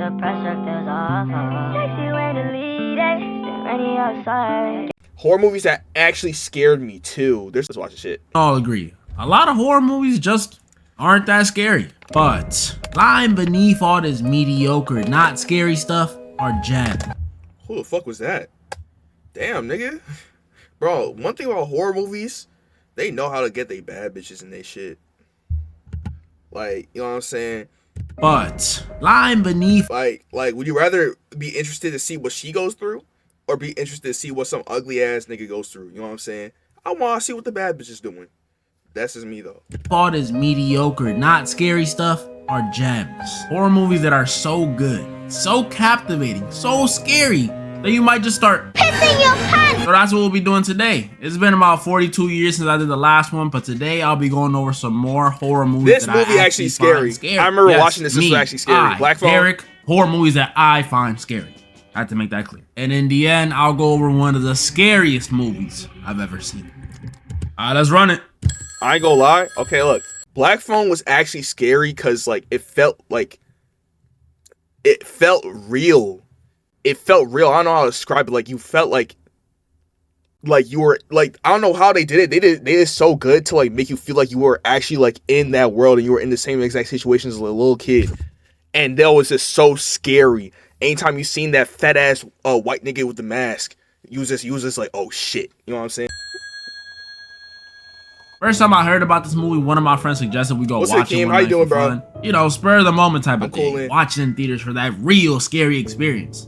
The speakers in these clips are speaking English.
the pressure feels awful. Sexy way to lead it, still ready outside. Horror movies that actually scared me too. Let's watch the shit. All agree. A lot of horror movies just aren't that scary. But lying beneath all this mediocre, not scary stuff are gems. Who the fuck was that? Damn, nigga. Bro, one thing about horror movies, they know how to get they bad bitches in they shit. Like, you know what I'm saying? But lying beneath, Like, would you rather be interested to see what she goes through, or be interested to see what some ugly ass nigga goes through? You know what I'm saying? I want to see what the bad bitch is doing. That's just me though. all this mediocre, not scary stuff are gems. Horror movies that are so good, so captivating, so scary that you might just start Pissing your pants! So that's what we'll be doing today. It's been about 42 years since I did the last one, but today I'll be going over some more horror movies. This that movie I actually scary. scary. I remember Yes, watching this. This was actually scary. Black Phone. Derek, horror movies that I find scary. I had to make that clear. And in the end, I'll go over one of the scariest movies I've ever seen. All right, let's run it. I ain't gonna lie. Okay, look. Black Phone was actually scary because like it felt real. It felt real. I don't know how to describe it. Like you felt like you were like, I don't know how they did it. They did it so good to like make you feel like you were actually like in that world and you were in the same exact situation as a little kid. And that was just so scary. Anytime you seen that fat ass white nigga with the mask, you was just like, oh shit. You know what I'm saying? First time I heard about this movie, one of my friends suggested we go What's watch it, it Keem? one How you night doing, for bro? fun. You know, spur of the moment type of I'm cool, thing. man. Watch it in theaters for that real scary experience.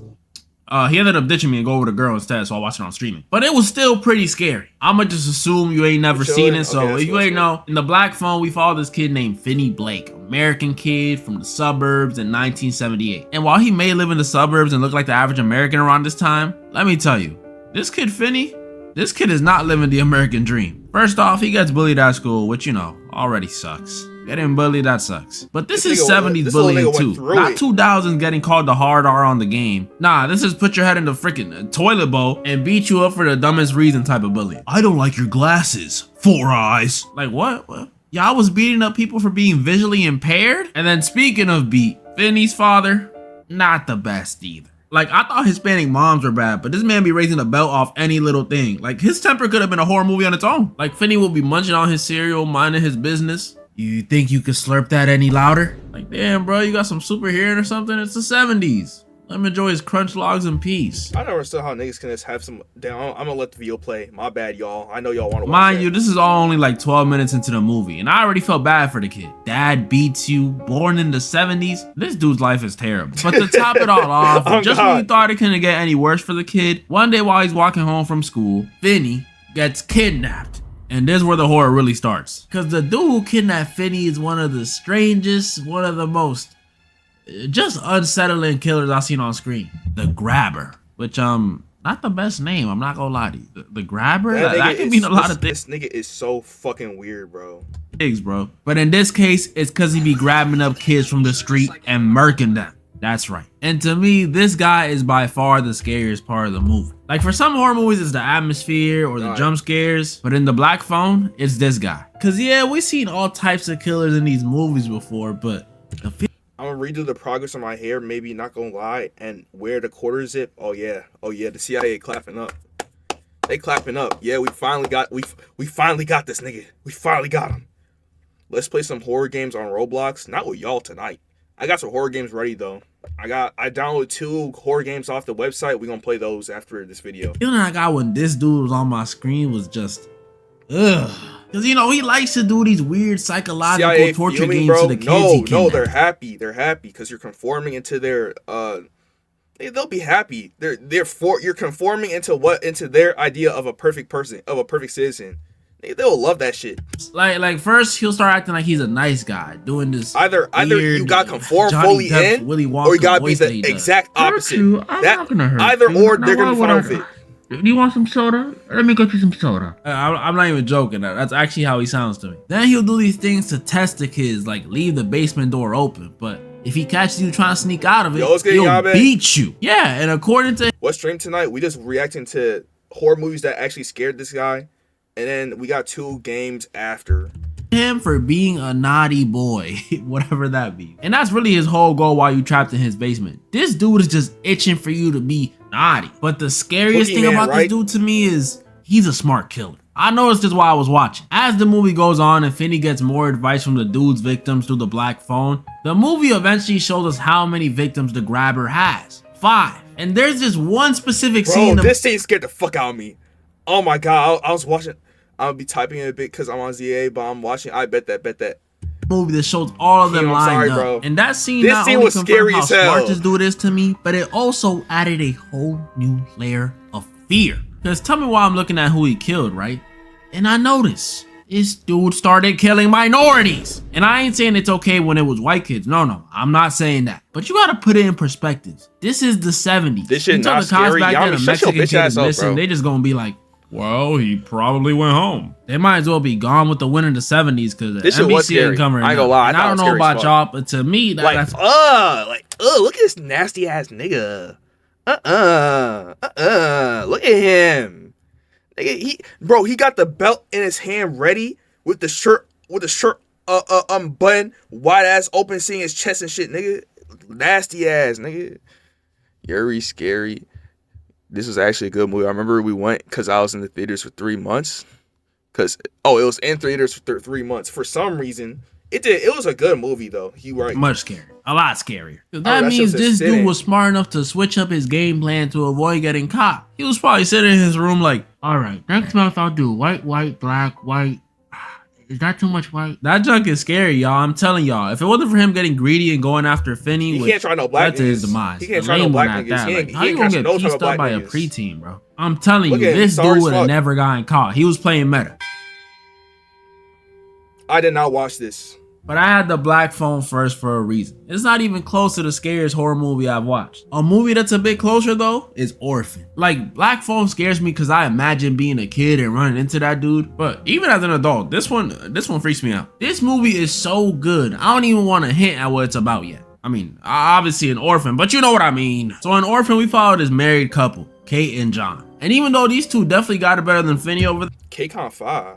He ended up ditching me and go with a girl instead, so I watched it on streaming. But it was still pretty scary. I'ma just assume you ain't never seen it, so Okay, if you ain't know, in the Black Phone, we follow this kid named Finney Blake, American kid from the suburbs in 1978. And while he may live in the suburbs and look like the average American around this time, let me tell you, this kid Finney, this kid is not living the American dream. First off, he gets bullied at school, which, you know, already sucks. Getting bullied, that sucks. But this is 70s bullying too. Not 2000s getting called the hard R on the game. Nah, this is put your head in the freaking toilet bowl and beat you up for the dumbest reason type of bullying. I don't like your glasses. 4 eyes. Like what? Y'all was beating up people for being visually impaired? And then speaking of beat, Finney's father, not the best either. Like, I thought Hispanic moms were bad, but this man be raising a belt off any little thing. Like, his temper could have been a horror movie on its own. Like, Finney will be munching on his cereal, minding his business. You think you could slurp that any louder? Like, damn, bro, you got some super hearing or something? It's the 70s. Let him enjoy his crunch logs in peace. I never understood how niggas can just have some. Damn, I'm gonna let the video play. My bad, y'all. I know y'all want to watch Mind you, this is all only like 12 minutes into the movie, and I already felt bad for the kid. Dad beats you, born in the 70s. This dude's life is terrible. But to top it all off, just when you thought it couldn't get any worse for the kid, one day while he's walking home from school, Finney gets kidnapped. And this is where the horror really starts. Because the dude who kidnapped Finney is one of the strangest, one of the most just unsettling killers I've seen on screen. The Grabber. Which, not the best name, I'm not gonna lie to you. The Grabber? That can mean a lot of things. This nigga is so fucking weird, bro. Bro. But in this case, it's because he be grabbing up kids from the street and murking them. That's right. And to me, this guy is by far the scariest part of the movie. Like for some horror movies, it's the atmosphere or the jump scares. But in the Black Phone, it's this guy. Cause yeah, we've seen all types of killers in these movies before, but I'm gonna redo the progress on my hair, maybe, not gonna lie, and wear the quarter zip. Oh yeah, the CIA clapping up. They clapping up. Yeah, we finally got this nigga. We finally got him. Let's play some horror games on Roblox. Not with y'all tonight. I got some horror games ready though. I downloaded 2 horror games off the website. We're gonna play those after this video. The feeling I got when this dude was on my screen was just ugh. Cause you know he likes to do these weird psychological CIA torture fuming, games bro. to the kids. No, they're happy. They're happy because you're conforming into their they'll be happy. You're conforming into their idea of a perfect person, of a perfect citizen. They'll love that shit. Like first he'll start acting like he's a nice guy, doing this. Either you got conform Johnny fully Depp, in, Willy Wonka or you gotta be voice that the he does. exact opposite. I'm not gonna hurt either you. or Now, they're gonna why fun would with it. Do you want some soda? Let me get you some soda. I'm not even joking. That's actually how he sounds to me. Then he'll do these things to test the kids, like leave the basement door open. But if he catches you trying to sneak out of it, he'll beat you. Yeah, and according to what stream tonight, we just reacting to horror movies that actually scared this guy. And then we got 2 games after. him for being a naughty boy, whatever that be. And that's really his whole goal while you trapped in his basement. This dude is just itching for you to be naughty. But the scariest thing about this dude to me is he's a smart killer. I noticed this while I was watching. As the movie goes on and Finney gets more advice from the dude's victims through the black phone, the movie eventually shows us how many victims the grabber has. 5. And there's this one specific scene. This scene scared the fuck out of me. Oh my god, I was watching. I'll be typing it a bit because I'm on ZA, but I'm watching. I bet that. Movie that shows all of them lined up. Bro. And that scene not only was scary as hell. How smart this dude is to me, but it also added a whole new layer of fear. Because tell me why I'm looking at who he killed, right? And I noticed this dude started killing minorities. And I ain't saying it's okay when it was white kids. No, I'm not saying that. But you gotta put it in perspective. This is the 70s. This shit not scary. Back then, a Mexican kid is missing, they just gonna be like, well, he probably went home. They might as well be gone with the wind of the 70s because the NBC didn't come right now. I ain't gonna lie. I don't know about y'all, but to me, that's look at this nasty ass nigga. Look at him. Nigga, he got the belt in his hand ready with the shirt unbuttoned, wide ass open, seeing his chest and shit, nigga. Nasty ass, nigga. You're scary. This was actually a good movie. I remember we went because I was in the theaters for 3 months. It was in theaters for 3 months. For some reason, it was a good movie though. Much scarier, a lot scarier. That means this dude was smart enough to switch up his game plan to avoid getting caught. He was probably sitting in his room like, all right, next month I'll do white, black, white. Is that too much white? That junk is scary, y'all. I'm telling y'all. If it wasn't for him getting greedy and going after Finney, he can't try no black niggas. That's his demise. He can't try no black niggas. How you gonna get pieced up by a preteen, bro? I'm telling you, this dude would have never gotten caught. He was playing meta. I did not watch this. But I had the black phone first for a reason. It's not even close to the scariest horror movie I've watched. A movie that's a bit closer though is Orphan. Like, black phone scares me because I imagine being a kid and running into that dude. But even as an adult, this one freaks me out. This movie is so good. I don't even want to hint at what it's about yet. I mean, obviously an orphan, but you know what I mean. So in Orphan, we followed this married couple, Kate and John. And even though these two definitely got it better than Finney over there. Kate can't fire.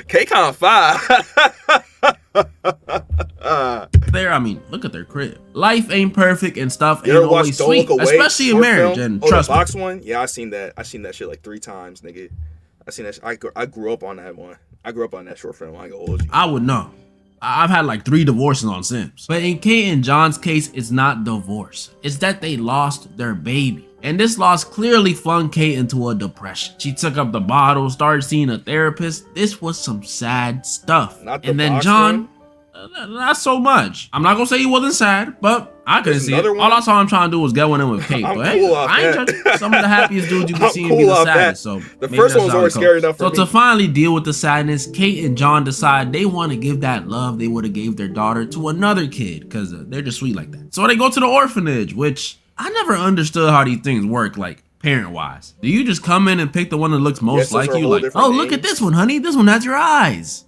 Cake on fire. I mean, look at their crib. Life ain't perfect and stuff ain't always sweet, especially in marriage. And trust me. The box one? Yeah, I seen that shit like 3 times, nigga. I seen that. I grew up on that one. I grew up on that short film. I go old. I would know. I've had like 3 divorces on Sims. But in Kate and John's case, it's not divorce. It's that they lost their baby. And this loss clearly flung Kate into a depression. She took up the bottle, started seeing a therapist. This was some sad stuff. And then John, not so much. I'm not gonna say he wasn't sad, but I couldn't see it. All I saw him trying to do was get one in with Kate. But hey, I ain't judging. Some of the happiest dudes you can see and be the saddest. So the first one was always scary enough for me. So to finally deal with the sadness, Kate and John decide they want to give that love they would have gave their daughter to another kid because they're just sweet like that. So they go to the orphanage, which I never understood how these things work, like parent-wise. Do you just come in and pick the one that looks most like you? Like, oh, look at this one, honey. This one has your eyes.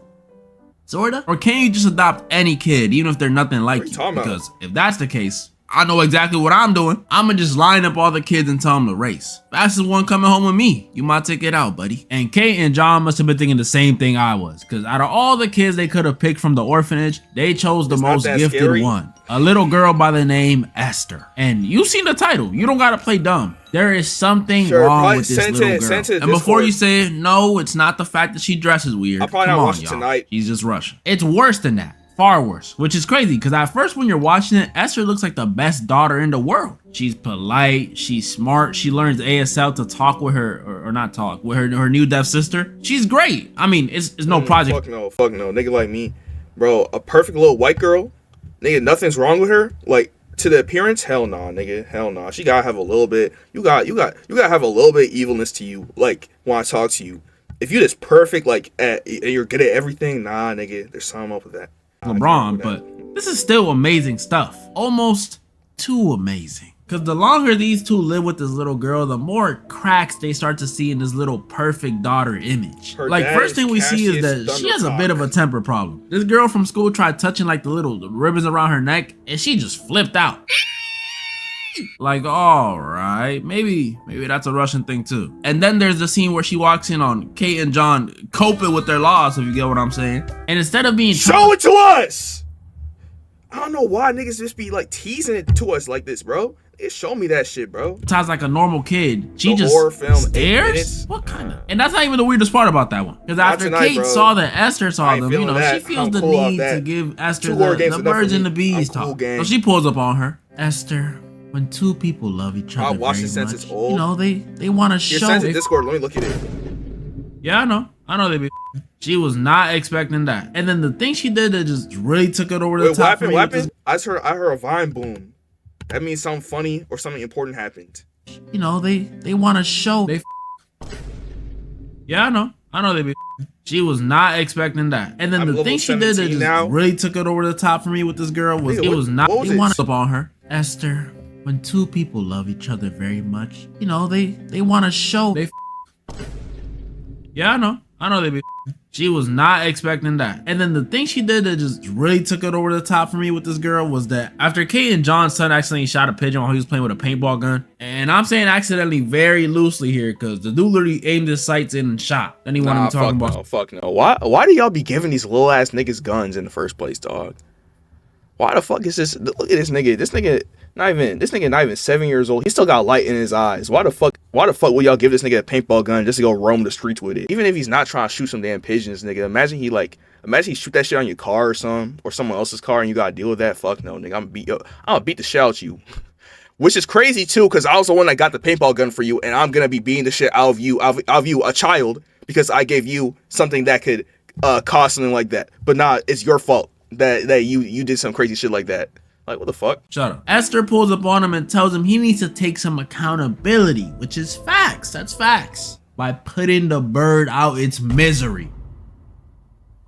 Sorta? Or can you just adopt any kid, even if they're nothing like you? Because if that's the case, I know exactly what I'm doing. I'm gonna just line up all the kids and tell them to race. Fastest one coming home with me. You might take it out, buddy. And Kate and John must have been thinking the same thing I was. Because out of all the kids they could have picked from the orphanage, they chose the most gifted one. A little girl by the name Esther. And you've seen the title. You don't gotta play dumb. There is something wrong with this little girl. And before you say, no, it's not the fact that she dresses weird. I'll probably not watch it tonight. She's just Russian. It's worse than that. Far worse, which is crazy because at first when you're watching it, Esther looks like the best daughter in the world. She's polite, she's smart, she learns ASL to talk with her, or not talk, with her new deaf sister. She's great. I mean, it's no project. Fuck no, nigga like me. Bro, a perfect little white girl, nigga, nothing's wrong with her. Like, to the appearance, hell nah, nigga, hell nah. She gotta have a little bit, you gotta have a little bit of evilness to you, like, when I talk to you. If you just perfect, like, and you're good at everything, nah, nigga, there's something up with that. LeBron, but this is still amazing stuff. Almost too amazing. Because the longer these two live with this little girl, the more cracks they start to see in this little perfect daughter image. Like, first thing we see is that she has a bit of a temper problem. This girl from school tried touching like the ribbons around her neck, and she just flipped out. Like, all right. alright. Maybe that's a Russian thing too. And then there's the scene where she walks in on Kate and John coping with their loss, if you get what I'm saying. And instead of being show it to us. I don't know why niggas just be like teasing it to us like this, bro. It show me that shit, bro. Sounds like a normal kid. She The just horror film, 8 stares? minutes. What kind of? And that's not even the weirdest part about that one. Because after tonight, Kate bro. saw that Esther saw I ain't them, you feeling know, that. she feels I'm the cool off need that. to give Esther Two horror the games enough birds for and the me. bees I'm cool, talk. gang. So she pulls up on her. Esther, when two people love each other I'll watch very it since much, it's old. you know, they want to Your show. sense in Discord, let me look at it. Yeah, I know they be. She was not expecting that. And then the thing she did that just really took it over the Wait, top. what happened? I heard a vine boom. That means something funny or something important happened. You know, they want to show. Yeah, I know they be. She was not expecting that. And then I'm the thing she did that 17 just now. really took it over the top for me with this girl was Nigga, it what- was not what was they it? wanted up on her. Esther, when two people love each other very much, you know, they want to show. Yeah, I know they be. She was not expecting that. And then the thing she did that just really took it over the top for me with this girl was that after Kate and John's son accidentally shot a pigeon while he was playing with a paintball gun, and I'm saying accidentally very loosely here because the dude literally aimed his sights in and shot. Then he wanted me talking about. No, fuck no. Why do y'all be giving these little ass niggas guns in the first place, dog? Why the fuck is this? Look at this nigga. This nigga not even 7 years old. He still got light in his eyes. Why the fuck will y'all give this nigga a paintball gun just to go roam the streets with it? Even if he's not trying to shoot some damn pigeons, nigga. Imagine he shoot that shit on your car or something, or someone else's car, and you gotta deal with that. Fuck no, nigga. I'm gonna beat the shit out you. Which is crazy too, because I was the one that got the paintball gun for you, and I'm gonna be beating the shit out of you, a child, because I gave you something that could cause something like that. But nah, it's your fault that you did some crazy shit like that. Like, what the fuck? Shut up. Esther pulls up on him and tells him he needs to take some accountability, which is facts. That's facts. By putting the bird out its misery.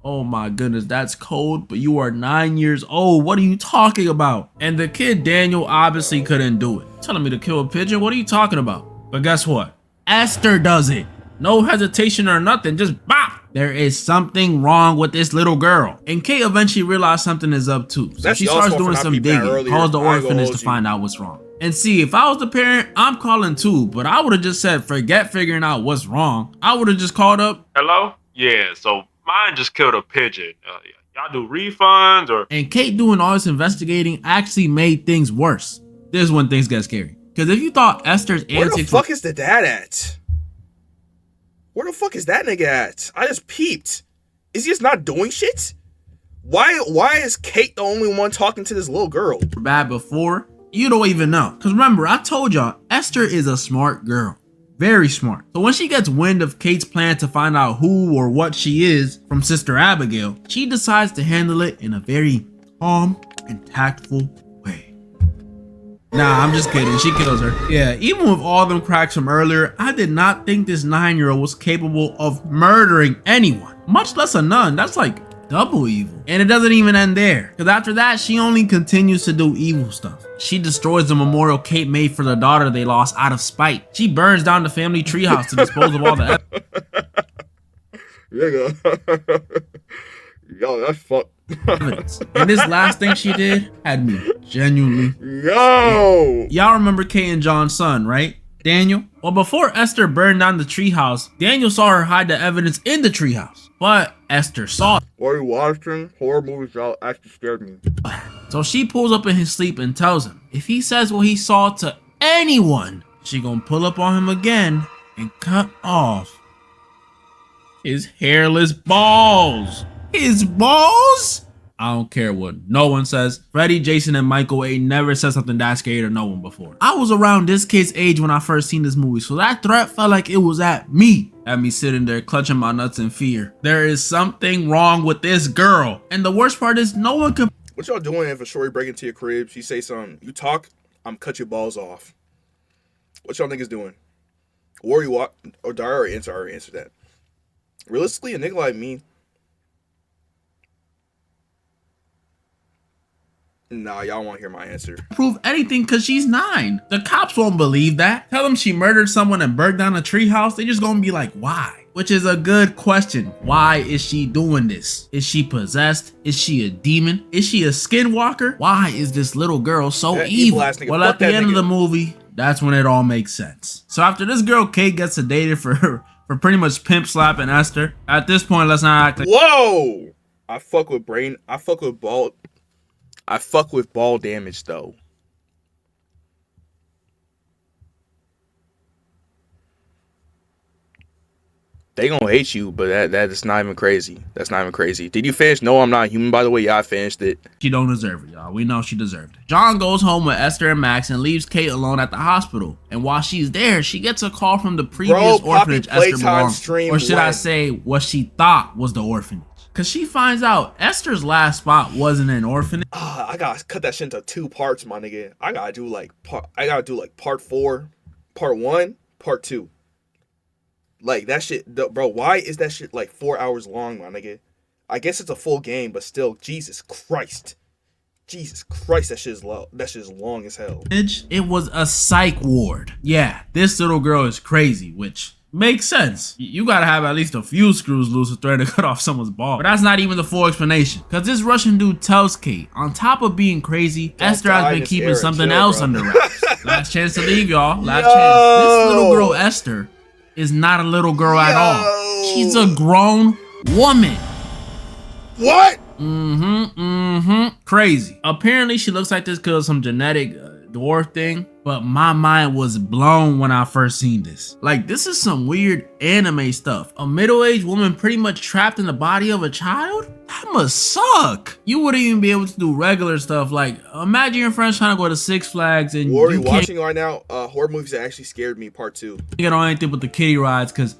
Oh my goodness, that's cold, but you are 9 years old. What are you talking about? And the kid Daniel obviously couldn't do it. Telling me to kill a pigeon? What are you talking about? But guess what? Esther does it. No hesitation or nothing, just bop. There is something wrong with this little girl. And Kate eventually realized something is up too. So she starts doing some digging, calls the orphanage to find out what's wrong. And see, if I was the parent, I'm calling too, but I would have just said, forget figuring out what's wrong. I would have just called up. Hello? Yeah, so mine just killed a pigeon. Y'all do refunds or? And Kate doing all this investigating actually made things worse. This is when things get scary. Because if you thought Esther's Where the antics... fuck is the dad at? Where the fuck is that nigga at? I just peeped. Is he just not doing shit? Why is Kate the only one talking to this little girl? bad before, you don't even know. Because remember, I told y'all, Esther is a smart girl. Very smart. So when she gets wind of Kate's plan to find out who or what she is from Sister Abigail, she decides to handle it in a very calm and tactful way. Nah, I'm just kidding. She kills her. Yeah, even with all them cracks from earlier, I did not think this 9-year-old was capable of murdering anyone, much less a nun. That's like double evil. And it doesn't even end there, because after that, she only continues to do evil stuff. She destroys the memorial Kate made for the daughter they lost out of spite. She burns down the family treehouse to dispose of all the Yo, that's fucked. evidence. And this last thing she did had me genuinely. Yo! Y'all remember Kate and John's son, right? Daniel? Well, before Esther burned down the treehouse, Daniel saw her hide the evidence in the treehouse. But Esther saw it. Why are you watching horror movies? Y'all actually scared me. So she pulls up in his sleep and tells him if he says what he saw to anyone, she gonna pull up on him again and cut off his hairless balls. His balls? I don't care what no one says. Freddy, Jason, and Michael ain't never said something that scary to no one before. I was around this kid's age when I first seen this movie, so that threat felt like it was at me. Had me sitting there clutching my nuts in fear. There is something wrong with this girl. And the worst part is no one can. What y'all doing if a shorty break into your crib, she say something, you talk, I'm cut your balls off. What y'all niggas doing? Or you walk, or I already answered that. Realistically, a nigga like me, nah, y'all won't hear my answer. Prove anything because she's 9. The cops won't believe that. Tell them she murdered someone and burned down a treehouse. They just gonna be like, why? Which is a good question. Why is she doing this? Is she possessed? Is she a demon? Is she a skinwalker? Why is this little girl so That evil? evil ass nigga. Well, Fuck at the that end of nigga. the movie, That's when it all makes sense. So after this girl Kate gets sedated for pretty much pimp slapping Esther, at this point, let's not act like— Whoa! I fuck with ball damage though. They gonna hate you, but that is not even crazy. That's not even crazy. Did you finish No, I'm Not Human, by the way? Yeah, I finished it. she don't deserve it, y'all. We know she deserved it. John goes home with Esther and Max and leaves Kate alone at the hospital. And while she's there, she gets a call from the previous orphanage Esther belonged to. Or should I say, what she thought was the orphanage. Because she finds out Esther's last spot wasn't an orphanage. I gotta cut that shit into 2 parts, my nigga. I gotta do like part 4, part 1, part 2. Like, that shit, bro, why is that shit like 4 hours long, my nigga? I guess it's a full game, but still, Jesus Christ, that shit is low. That shit is long as hell. It was a psych ward. Yeah, this little girl is crazy, which makes sense. You gotta have at least a few screws loose to threaten to cut off someone's ball. But that's not even the full explanation. Because this Russian dude tells Kate, on top of being crazy, Esther has been keeping something else under wraps. Last chance to leave, y'all. Last chance. This little girl, Esther, is not a little girl at all. She's a grown woman. What? Crazy. Apparently she looks like this because of some genetic dwarf thing, but my mind was blown when I first seen this. Like, this is some weird anime stuff. A middle-aged woman pretty much trapped in the body of a child? That must suck. You wouldn't even be able to do regular stuff. Like, imagine your friends trying to go to Six Flags and What are you watching right now? Horror movies that actually scared me, part 2. You get on anything but the kiddie rides because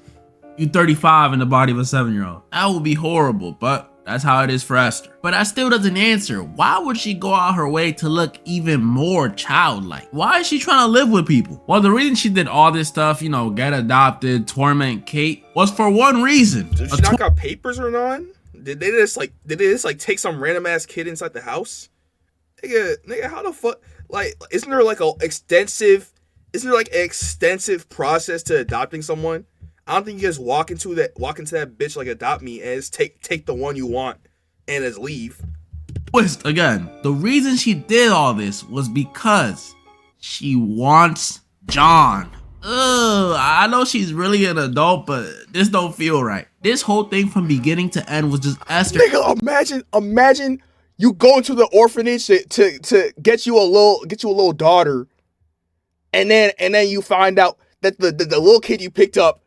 you 35 in the body of a 7-year-old. That would be horrible, but that's how it is for Esther. But that still doesn't answer. Why would she go out her way to look even more childlike? Why is she trying to live with people? Well, the reason she did all this stuff, you know, get adopted, torment Kate, was for one reason. Did she not got papers or none? Did they just take some random ass kid inside the house? Nigga, how the fuck? Like, isn't there an extensive process to adopting someone? I don't think you just walk into that bitch like adopt me and just take the one you want and just leave. Twist again. The reason she did all this was because she wants John. Ugh, I know she's really an adult, but this don't feel right. This whole thing from beginning to end was just Esther. Nigga, imagine you go into the orphanage to get you a little daughter, and then you find out that the little kid you picked up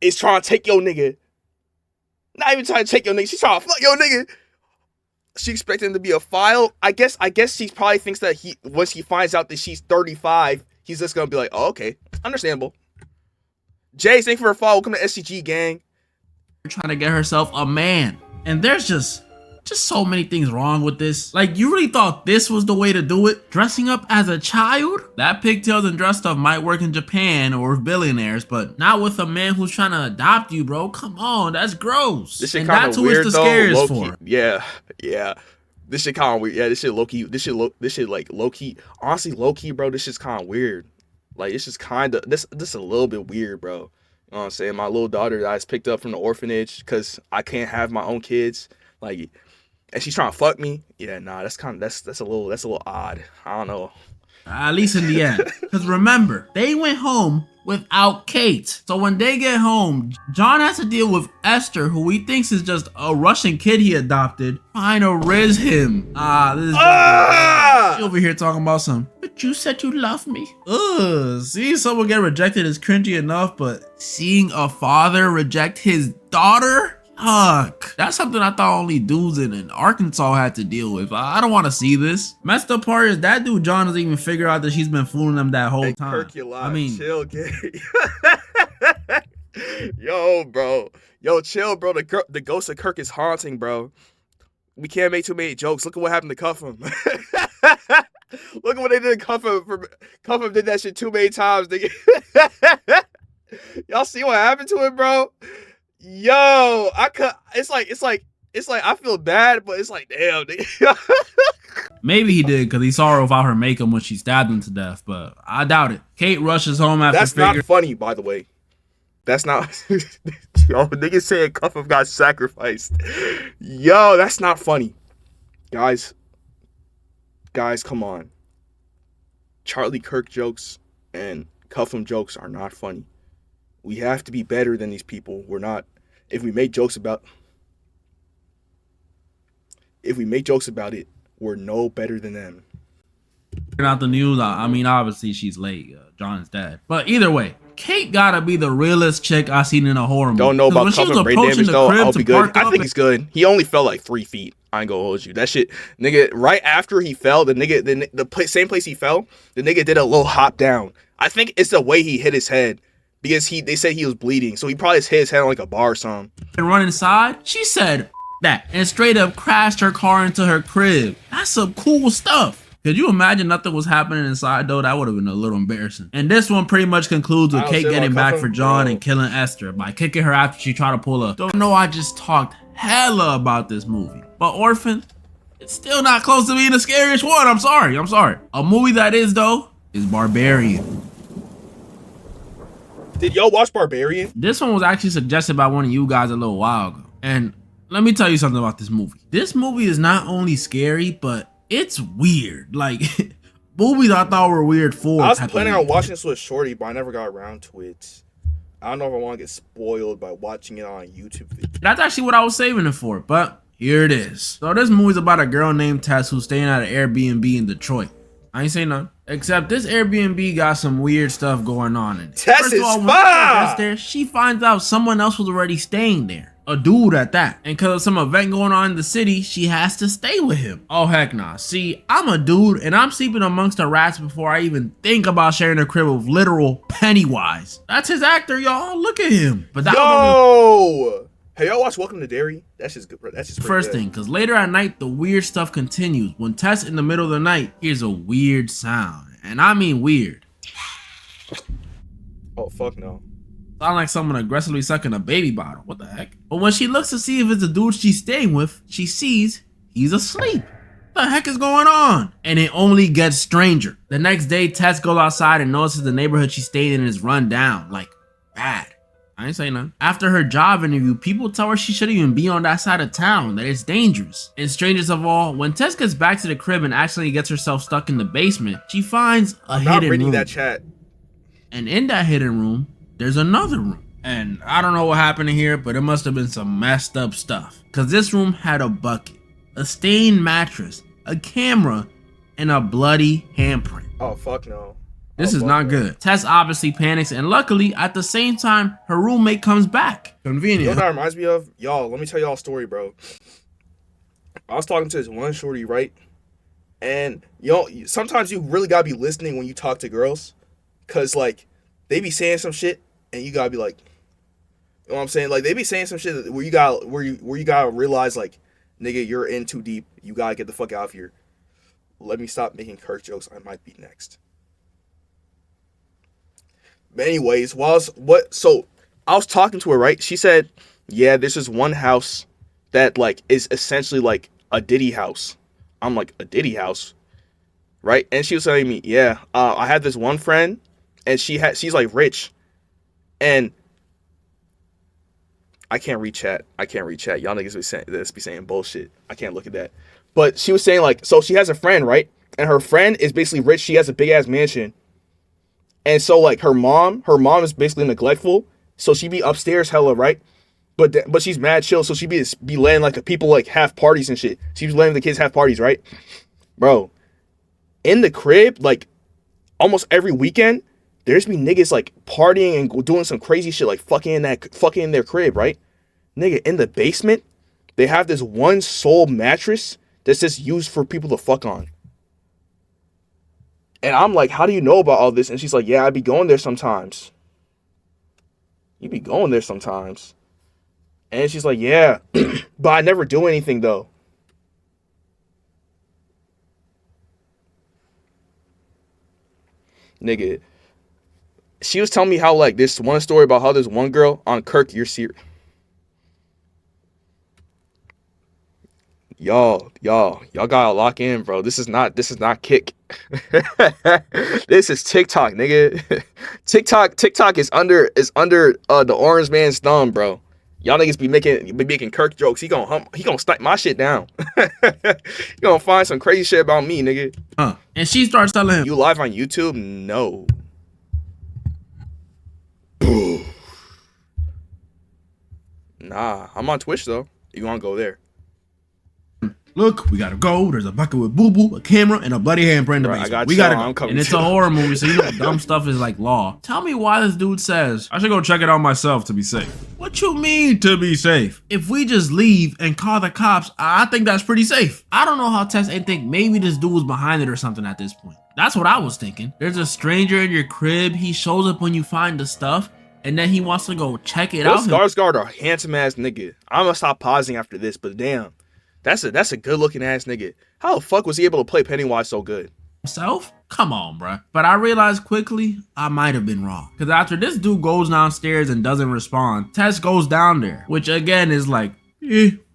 is trying to take your nigga. Not even trying to take your nigga. She's trying to fuck your nigga. She expected him to be a file. I guess she probably thinks that once he finds out that she's 35, he's just gonna be like, oh, okay, understandable. Jay, thank you for a follow. Welcome to SCG gang. Trying to get herself a man, and there's just so many things wrong with this. Like, you really thought this was the way to do it? Dressing up as a child? That pigtails and dress stuff might work in Japan or with billionaires, but not with a man who's trying to adopt you, bro. Come on, that's gross. This shit kind of weird, the scares for. Yeah. This shit kind of weird. Yeah, this shit low key. This shit like low key. Honestly, low key, bro. This shit's kind of weird. Like, it's just kind of this a little bit weird, bro. You know what I'm saying? My little daughter that I just picked up from the orphanage because I can't have my own kids. Like, and she's trying to fuck me. Yeah, nah, that's a little odd. I don't know. At least in the end. Because remember, they went home without Kate. So when they get home, John has to deal with Esther, who he thinks is just a Russian kid he adopted, trying to riz him. She over here talking about but you said you love me. Ugh, seeing someone get rejected is cringy enough, but seeing a father reject his daughter? Fuck. That's something I thought only dudes in Arkansas had to deal with. I don't want to see this. Messed up part is that dude John doesn't even figure out that she's been fooling them that whole time. I mean, chill, gay. Yo, bro. Yo, chill, bro. The ghost of Kirk is haunting, bro. We can't make too many jokes. Look at what happened to Cuffham. Look at what they did to Cuffham. Cuffham did that shit too many times, nigga. Y'all see what happened to him, bro? Yo, it's like I feel bad, but it's like, damn, nigga. Maybe he did because he saw her without her makeup when she stabbed him to death, but I doubt it. Kate rushes home after That's not funny, by the way. That's not. Yo, niggas saying Cuffham got sacrificed. Yo, that's not funny. Guys, come on. Charlie Kirk jokes And cuffham jokes are not funny. We have to be better than these people. We're not. If we make jokes about it, we're no better than them. Out the news. I mean, obviously she's late. John's dead. But either way, Kate gotta be the realest chick I seen in a horror movie. Don't know about cuffing brain damage though. I hope he good. I think he's good. He only fell like 3 feet. I ain't gonna hold you. That shit, nigga. Right after he fell, same place he fell, the nigga did a little hop down. I think it's the way he hit his head because they said he was bleeding, so he probably just hit his head on like a bar or something. And run inside. She said that and straight up crashed her car into her crib. That's some cool stuff. Could you imagine nothing was happening inside though? That would have been a little embarrassing. And this one pretty much concludes with Kate getting back for John and killing Esther by kicking her after she tried to pull up. Don't know, I just talked hella about this movie. But Orphan, it's still not close to being the scariest one. I'm sorry. A movie that is though is Barbarian. Did y'all watch Barbarian? This one was actually suggested by one of you guys a little while ago. And let me tell you something about this movie. This movie is not only scary, but it's weird. Like, movies I thought were weird for. I was planning on watching this with Shorty, but I never got around to it. I don't know if I want to get spoiled by watching it on YouTube. That's actually what I was saving it for, but here it is. So this movie's about a girl named Tess who's staying at an Airbnb in Detroit. I ain't saying none. Except this Airbnb got some weird stuff going on in it. Tess is fine. There, she finds out someone else was already staying there. A dude at that. And because of some event going on in the city, she has to stay with him. Oh, heck nah. See, I'm a dude and I'm sleeping amongst the rats before I even think about sharing a crib with literal Pennywise. That's his actor, y'all. Look at him. But that hey, y'all watch Welcome to Derry? That's just good. That's just first thing, because later at night, the weird stuff continues. When Tess in the middle of the night hears a weird sound. And I mean weird. Oh, fuck no. Sound like someone aggressively sucking a baby bottle. What the heck? But when she looks to see if it's the dude she's staying with, she sees he's asleep. What the heck is going on? And it only gets stranger. The next day, Tess goes outside and notices the neighborhood she's staying in is run down. Like, bad. I ain't saying nothing. After her job interview, people tell her she shouldn't even be on that side of town, that it's dangerous. And strangest of all, when Tess gets back to the crib and accidentally gets herself stuck in the basement, she finds a hidden room. That chat. And in that hidden room, there's another room. And I don't know what happened in here, but it must have been some messed up stuff. Because this room had a bucket, a stained mattress, a camera, and a bloody handprint. Oh, fuck no. This is not good. Tess obviously panics, and luckily, at the same time, her roommate comes back. Convenient. You know what that reminds me of? Y'all, let me tell y'all a story, bro. I was talking to this one shorty, right? And, sometimes you really gotta be listening when you talk to girls. Because, like, they be saying some shit, and you gotta be like, you know what I'm saying? Like, they be saying some shit where you gotta realize, like, nigga, you're in too deep. You gotta get the fuck out of here. Let me stop making Kirk jokes. I might be next. But anyways, so I was talking to her, right? She said, yeah, this is one house that, like, is essentially like a Diddy house. I'm like, a Diddy house? Right? And she was telling me, yeah, I had this one friend, and she's like rich, and I can't read chat. Y'all niggas be saying bullshit. I can't look at that. But she was saying, like, so she has a friend, right? And her friend is basically rich. She has a big ass mansion. And so, like, her mom is basically neglectful. So she be upstairs hella, right? But she's mad chill. So she be letting, like, the people, like, have parties and shit. She was letting the kids have parties, right? Bro, in the crib, like, almost every weekend, there's be niggas, like, partying and doing some crazy shit, like, fucking in their crib, right? Nigga, in the basement, they have this one sole mattress that's just used for people to fuck on. And I'm like, how do you know about all this? And she's like, yeah, I be going there sometimes. You be going there sometimes. And she's like, yeah, but I never do anything, though. Nigga, she was telling me how, like, this one story about how there's one girl on Kirk, you're serious. Y'all gotta lock in, bro. This is not Kick. This is TikTok, nigga. TikTok is under the orange man's thumb, bro. Y'all niggas be making Kirk jokes. He gonna snipe my shit down. He gonna find some crazy shit about me, nigga. And she starts telling him, you live on YouTube? No. Nah, I'm on Twitch though. You wanna go there? Look, we gotta go. There's a bucket with boo boo, a camera, and a bloody handprint in the Bro, I basement. got We y'all. gotta I'm go. coming And it's too. a horror movie, so you know dumb stuff is like law. Tell me why this dude says I should go check it out myself to be safe. What you mean to be safe? If we just leave and call the cops, I think that's pretty safe. I don't know how Tess ain't think maybe this dude was behind it or something at this point. That's what I was thinking. There's a stranger in your crib. He shows up when you find the stuff, and then he wants to go check it out. Skarsgård a handsome ass nigga. I'm gonna stop pausing after this, but damn, that's a good looking ass nigga. How the fuck was he able to play Pennywise so good? Himself? Come on, bruh. But I realized quickly I might have been wrong. Because after this dude goes downstairs and doesn't respond, Tess goes down there, which again is like,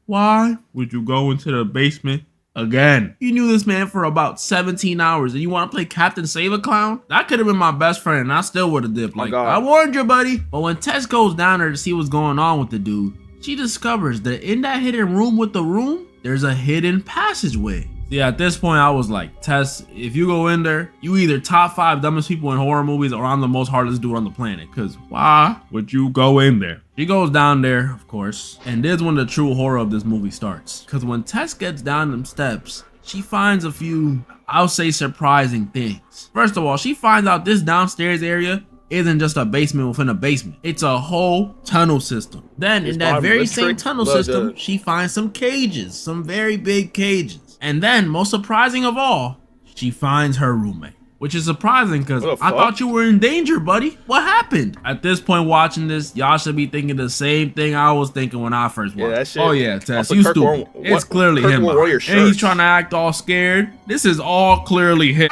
why would you go into the basement again? You knew this man for about 17 hours and you want to play Captain Save a Clown? That could have been my best friend and I still would have dipped. Like, I warned you, buddy. But when Tess goes down there to see what's going on with the dude, she discovers that in that hidden room with the room, there's a hidden passageway. See, at this point, I was like, Tess, if you go in there, you either top 5 dumbest people in horror movies or I'm the most heartless dude on the planet. Because why would you go in there? She goes down there, of course. And this is when the true horror of this movie starts. Because when Tess gets down them steps, she finds a few, I'll say, surprising things. First of all, she finds out this downstairs area isn't just a basement within a basement. It's a whole tunnel system. Then in that very same tunnel system, she finds some cages, some very big cages. And then, most surprising of all, she finds her roommate. Which is surprising because I thought you were in danger, buddy. What happened? At this point watching this, y'all should be thinking the same thing I was thinking when I first watched. That shit. Oh yeah, Tess, you stupid. It's clearly him. And he's trying to act all scared. This is all clearly him.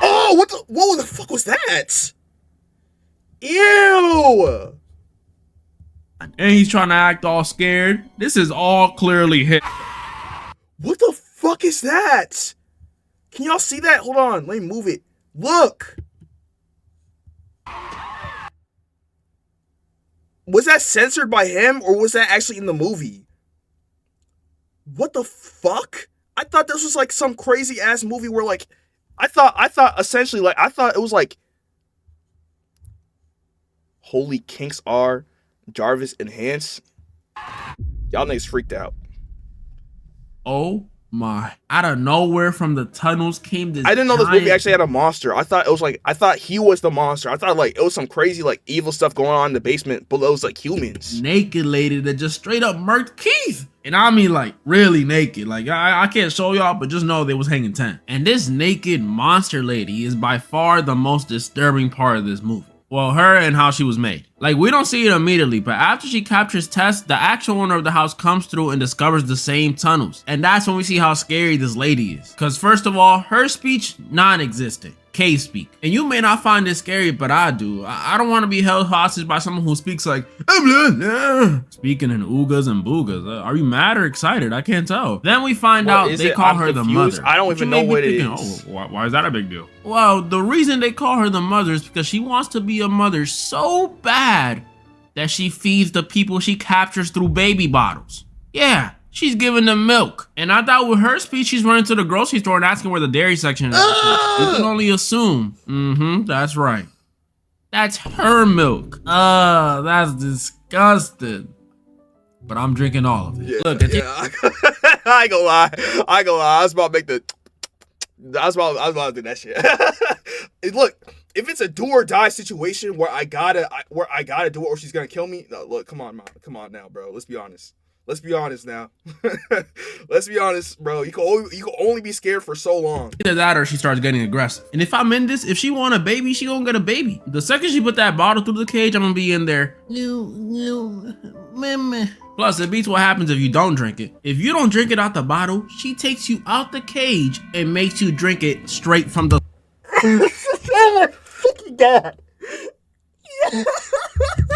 Oh, what the fuck was that? Ew! And he's trying to act all scared. This is all clearly him. What the fuck is that? Can y'all see that? Hold on, let me move it. Look! Was that censored by him or was that actually in the movie? What the fuck? I thought this was like some crazy ass movie where like I thought essentially like I thought it was like Holy Kinks R Jarvis Enhance. Y'all niggas freaked out. Oh my. Out of nowhere from the tunnels came this I didn't know this movie actually had a monster. I thought he was the monster. I thought like it was some crazy like evil stuff going on in the basement below was like humans. Naked lady that just straight up murked Keith. And I mean like really naked. Like I can't show y'all, but just know they was hanging 10. And this naked monster lady is by far the most disturbing part of this movie. Well, her and how she was made. Like, we don't see it immediately, but after she captures Tess, the actual owner of the house comes through and discovers the same tunnels. And that's when we see how scary this lady is. Because first of all, her speech, non-existent. Cave speak. And you may not find this scary, but I do. I don't want to be held hostage by someone who speaks like, speaking in oogas and boogas. Are you mad or excited? I can't tell. Then we find out they call her the mother. I don't even know what it is. Oh, why is that a big deal? Well, the reason they call her the mother is because she wants to be a mother so bad that she feeds the people she captures through baby bottles. Yeah. She's giving them milk. And I thought with her speech, she's running to the grocery store and asking where the dairy section is. You can only assume. That's right. That's her milk. That's disgusting. But I'm drinking all of it. Yeah, Look, I ain't gonna lie. I was about to make the... I was about to do that shit. Look, if it's a do or die situation where I gotta do it or she's gonna kill me, no, look, come on now, bro. Let's be honest. Let's be honest now. Let's be honest, bro. You can only be scared for so long. Either that or she starts getting aggressive. And if I'm in this, if she want a baby, she gonna get a baby. The second she put that bottle through the cage, I'm gonna be in there. Plus, it beats what happens if you don't drink it. If you don't drink it out the bottle, she takes you out the cage and makes you drink it straight from the Oh my fucking god.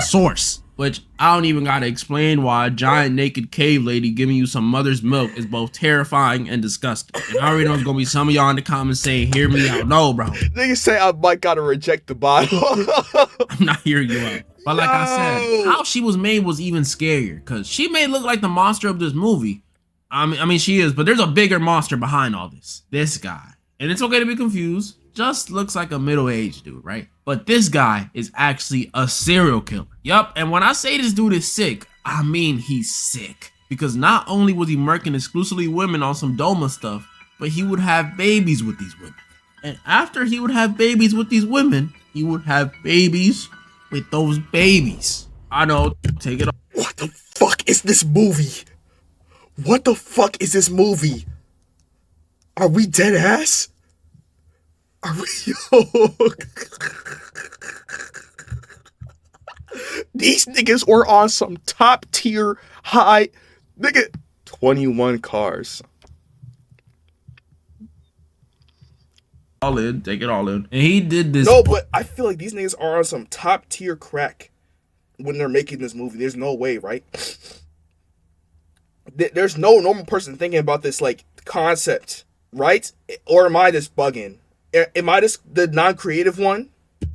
source. Which I don't even gotta explain why a giant naked cave lady giving you some mother's milk is both terrifying and disgusting. And I already know there's gonna be some of y'all in the comments saying, hear me out. No, bro. Niggas say I might gotta reject the bottle. I'm not hearing you out. But like I said, how she was made was even scarier. Because she may look like the monster of this movie. I mean, she is. But there's a bigger monster behind all this. This guy. And it's okay to be confused. Just looks like a middle-aged dude, right? But this guy is actually a serial killer. Yup, and when I say this dude is sick, I mean, he's sick. Because not only was he murking exclusively women on some Doma stuff, but he would have babies with these women. And after he would have babies with these women, he would have babies with those babies. I know, take it off. What the fuck is this movie? What the fuck is this movie? Are we dead ass? Are we? These niggas were on some top tier high nigga 21 cars. All in, take it all in. And he did this. No, but I feel like these niggas are on some top tier crack when they're making this movie. There's no way, right? There's no normal person thinking about this like concept, right? Or am I just bugging? Am I just the non-creative one?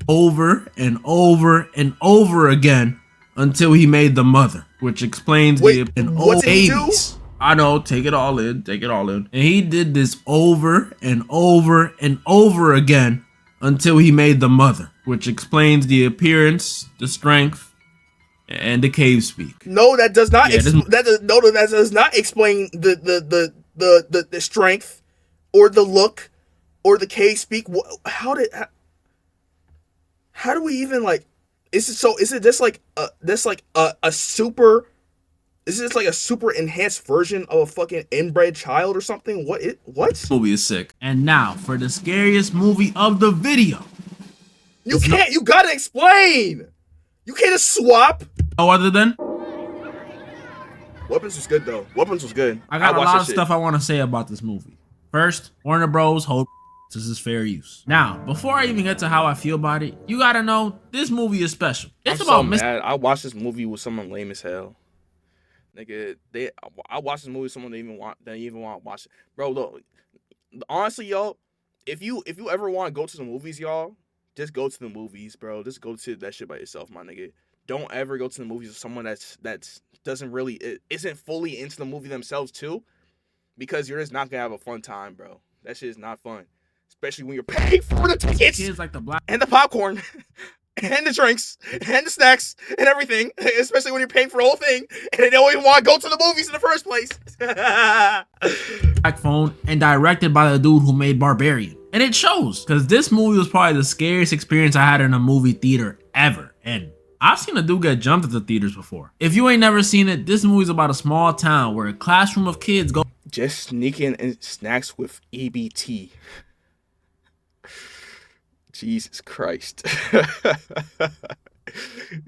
Over and over and over again until he made the mother, which explains the what did he do? babies. I know, take it all in, take it all in. And he did this over and over and over again until he made the mother, which explains the appearance, the strength, and the cave speak. No, that does not. Yeah, that does not explain the strength, or the look, or the cave speak. How do we even like? Is it just like a super? Is this like a super enhanced version of a fucking inbred child or something? What? This movie is sick. And now for the scariest movie of the video. You gotta explain. You can't just swap. No other than Weapons was good though. Weapons was good. I got a lot of stuff I want to say about this movie. First, Warner Bros. Hold this is fair use. Now, before I even get to how I feel about it, you gotta know this movie is special. It's I'm about so mad. I watched this movie with someone lame as hell. Nigga, I watched this movie with someone that even want to watch it. Bro, look, honestly, yo, if you ever want to go to the movies, y'all, just go to the movies, bro. Just go to that shit by yourself, my nigga. Don't ever go to the movies with someone that's doesn't really isn't fully into the movie themselves too, because you're just not gonna have a fun time, bro. That shit is not fun, especially when you're paying for the tickets, kids like the black and the popcorn. And the drinks, and the snacks, and everything. Especially when you're paying for the whole thing, and they don't even want to go to the movies in the first place. black phone and directed by the dude who made Barbarian. And it shows, because this movie was probably the scariest experience I had in a movie theater ever. And I've seen a dude get jumped at the theaters before. If you ain't never seen it, this movie's about a small town where a classroom of kids go just sneaking in snacks with EBT. Jesus Christ.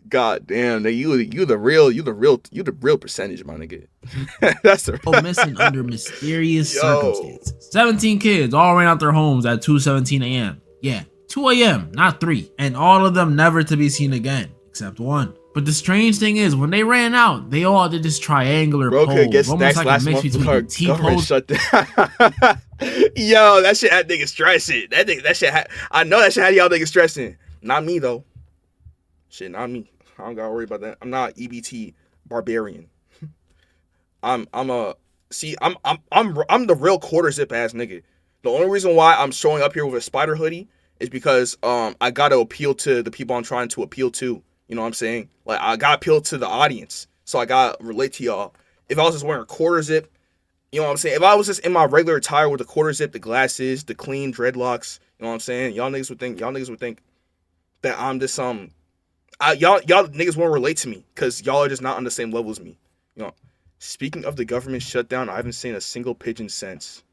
God damn, you the real percentage, my nigga. That's the missing under mysterious circumstances. 17 kids all ran out their homes at 2:17 a.m. Yeah, 2 a.m., not 3. And all of them never to be seen again, except one. But the strange thing is, when they ran out, they all did this triangular pose, almost like a mix between a T-pose. Shut down. Yo, that shit had niggas stressing. I know that shit had y'all niggas stressing. Not me though. Shit, not me. I don't gotta worry about that. I'm not EBT Barbarian. I'm the real quarter zip ass nigga. The only reason why I'm showing up here with a spider hoodie is because I gotta appeal to the people I'm trying to appeal to. You know what I'm saying? Like, I gotta appeal to the audience, so I gotta relate to y'all. If I was just wearing a quarter zip, you know what I'm saying? If I was just in my regular attire with the quarter zip, the glasses, the clean dreadlocks, you know what I'm saying? Y'all niggas would think that I'm just y'all niggas won't relate to me because y'all are just not on the same level as me. You know. Speaking of the government shutdown, I haven't seen a single pigeon since.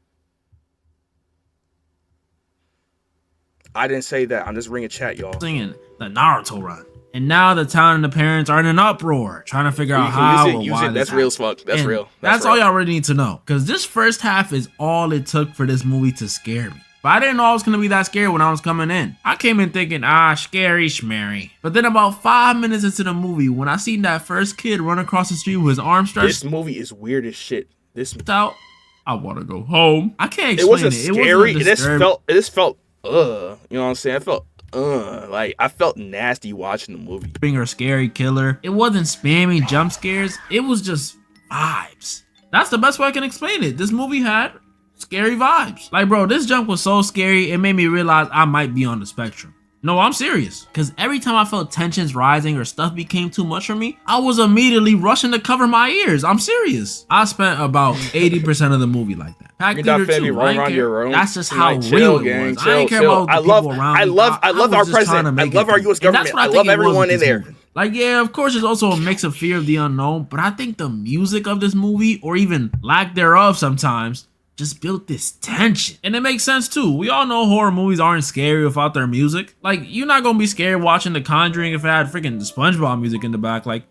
I didn't say that. I'm just reading a chat, y'all. Singing the Naruto run. And now the town and the parents are in an uproar, trying to figure out how or why this That's real as fuck. That's real. That's all y'all really need to know. Because this first half is all it took for this movie to scare me. But I didn't know I was going to be that scared when I was coming in. I came in thinking, scary schmary. But then about 5 minutes into the movie, when I seen that first kid run across the street with his arm stretched. This movie is weird as shit. Out, I want to go home. I can't explain it. Wasn't scary. It just felt, you know what I'm saying? I felt, like I felt nasty watching the movie. Being a scary killer. It wasn't spammy jump scares. It was just vibes. That's the best way I can explain it. This movie had scary vibes. Like, bro, this jump was so scary, it made me realize I might be on the spectrum. No, I'm serious. Because every time I felt tensions rising or stuff became too much for me, I was immediately rushing to cover my ears. I'm serious. I spent about 80% of the movie like that. Pack You're not theater finna be too. running around your room. That's just how Like, real it gang, was. I didn't care about the people around me. I love our president. I love our U.S. government. I love everyone in there. Like, yeah, of course, there's also a mix of fear of the unknown, but I think the music of this movie, or even lack thereof sometimes, just built this tension. And it makes sense too. We all know horror movies aren't scary without their music. Like, you're not gonna be scared watching The Conjuring if it had freaking SpongeBob music in the back, like,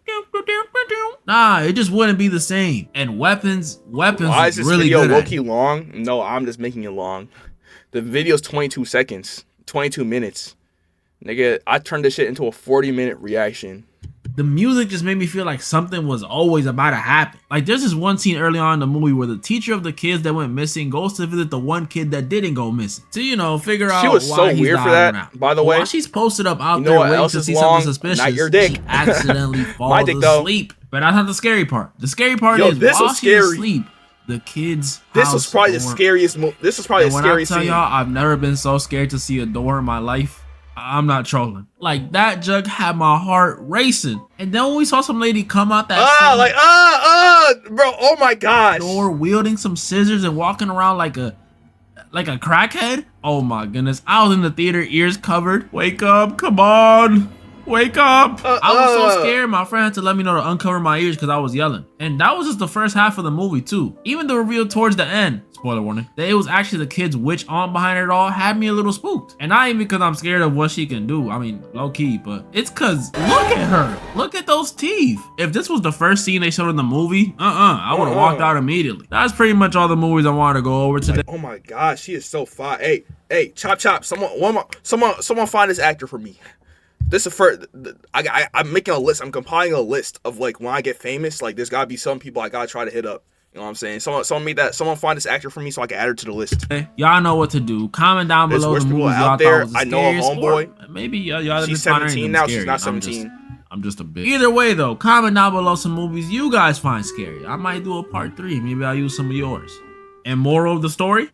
nah, it just wouldn't be the same. And weapons Why is this really video good low-key long? No, I'm just making it long. The video's 22 seconds, 22 minutes. Nigga, I turned this shit into a 40-minute reaction. The music just made me feel like something was always about to happen. Like, there's this one scene early on in the movie where the teacher of the kids that went missing goes to visit the one kid that didn't go missing to, you know, figure out She was why so he's weird for dying that, now. by the way. While she's posted up out You know there what waiting else to is see long? something suspicious, Not your dick. she accidentally falls My dick, though. asleep. But that's not the scary part. The scary part Yo, is this while was she's scary. asleep, the kids' This house was probably the door. scariest. This was probably And the when I scariest tell scene. y'all, I've never been so scared to see a door in my life. I'm not trolling. Like, that jug had my heart racing. And then when we saw some lady come out that Bro, oh my gosh. door wielding some scissors and walking around like a crackhead. Oh my goodness. I was in the theater, ears covered. Wake up, come on. Wake up. I was so scared, my friend had to let me know to uncover my ears because I was yelling. And that was just the first half of the movie too. Even the reveal towards the end, spoiler warning, that it was actually the kid's witch aunt behind it all had me a little spooked. And not even because I'm scared of what she can do. I mean, low key, but it's cause look at her. Look at those teeth. If this was the first scene they showed in the movie, I would have walked out immediately. That's pretty much all the movies I wanted to go over today. Like, oh my gosh, she is so fire. Hey, chop. Someone find this actor for me. This is for I'm making a list. I'm compiling a list of like when I get famous. Like there's gotta be some people I gotta try to hit up. You know what I'm saying? Someone make that. Someone find this actor for me so I can add her to the list. Y'all know what to do. Comment down There's below worse the people movies out y'all there. thought was the I know a scariest, homeboy. or maybe y'all She's didn't find 17 anything now. scary. She's not 17. I'm just a bitch. Either way though, comment down below some movies you guys find scary. I might do a part 3. Maybe I'll use some of yours. And moral of the story?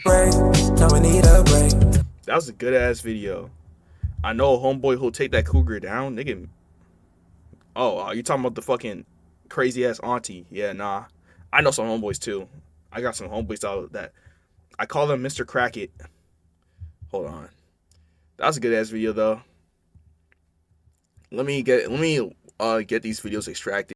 Break, no, we need a break. That was a good ass video. I know a homeboy who'll take that cougar down, nigga. Oh, you talking about the fucking crazy ass auntie? Yeah, nah. I know some homeboys too. I got some homeboys out that I call them Mr. Crackit. Hold on. That was a good ass video though. Let me get these videos extracted.